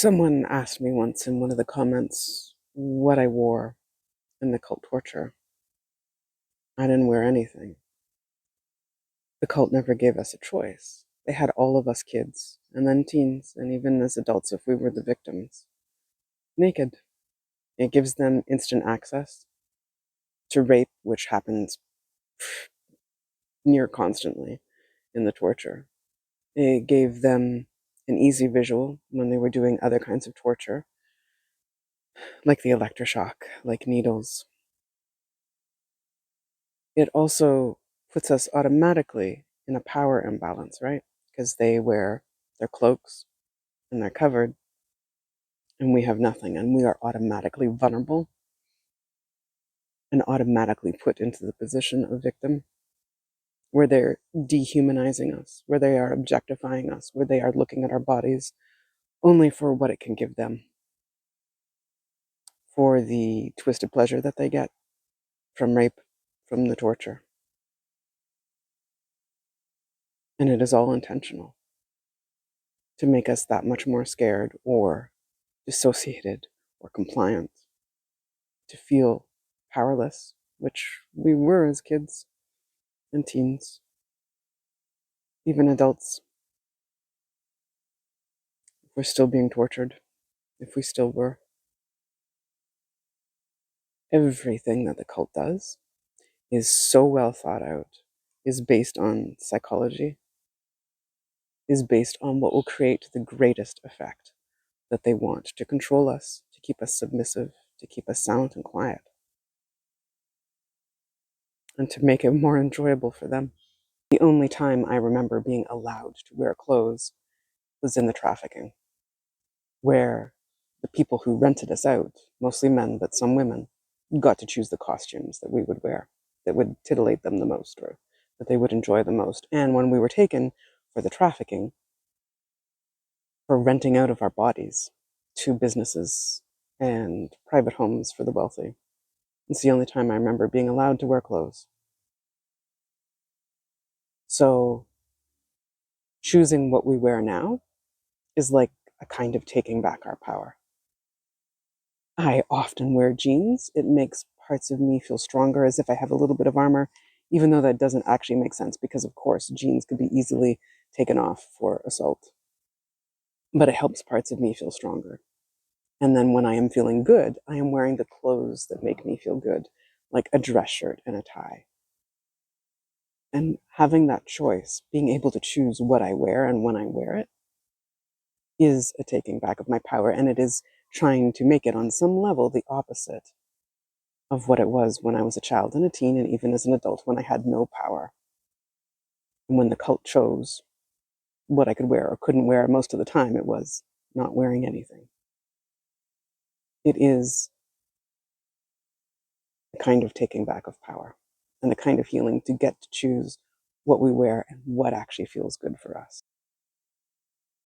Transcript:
Someone asked me once in one of the comments what I wore in the cult torture. I didn't wear anything. The cult never gave us a choice. They had all of us kids, and then teens, and even as adults if we were the victims, naked. It gives them instant access to rape, which happens near constantly in the torture. It gave them an easy visual when they were doing other kinds of torture, like the electroshock, like needles. It also puts us automatically in a power imbalance, right? Because they wear their cloaks and they're covered, and we have nothing, and we are automatically vulnerable and automatically put into the position of victim, where they're dehumanizing us, where they are objectifying us, where they are looking at our bodies only for what it can give them, for the twisted pleasure that they get from rape, from the torture. And it is all intentional to make us that much more scared or dissociated or compliant, to feel powerless, which we were as kids and teens, even adults. If we're still being tortured, if we still were. Everything that the cult does is so well thought out, is based on psychology, is based on what will create the greatest effect that they want to control us, to keep us submissive, to keep us silent and quiet, and to make it more enjoyable for them. The only time I remember being allowed to wear clothes was in the trafficking, where the people who rented us out, mostly men, but some women, got to choose the costumes that we would wear, that would titillate them the most, or that they would enjoy the most. And when we were taken for the trafficking, for renting out of our bodies to businesses and private homes for the wealthy, it's the only time I remember being allowed to wear clothes. So choosing what we wear now is like a kind of taking back our power. I often wear jeans. It makes parts of me feel stronger, as if I have a little bit of armor, even though that doesn't actually make sense because, of course, jeans could be easily taken off for assault. But it helps parts of me feel stronger. And then when I am feeling good, I am wearing the clothes that make me feel good, like a dress shirt and a tie. And having that choice, being able to choose what I wear and when I wear it, is a taking back of my power, and it is trying to make it on some level the opposite of what it was when I was a child and a teen, and even as an adult when I had no power. And when the cult chose what I could wear or couldn't wear, most of the time it was not wearing anything. It is a kind of taking back of power and a kind of healing to get to choose what we wear and what actually feels good for us.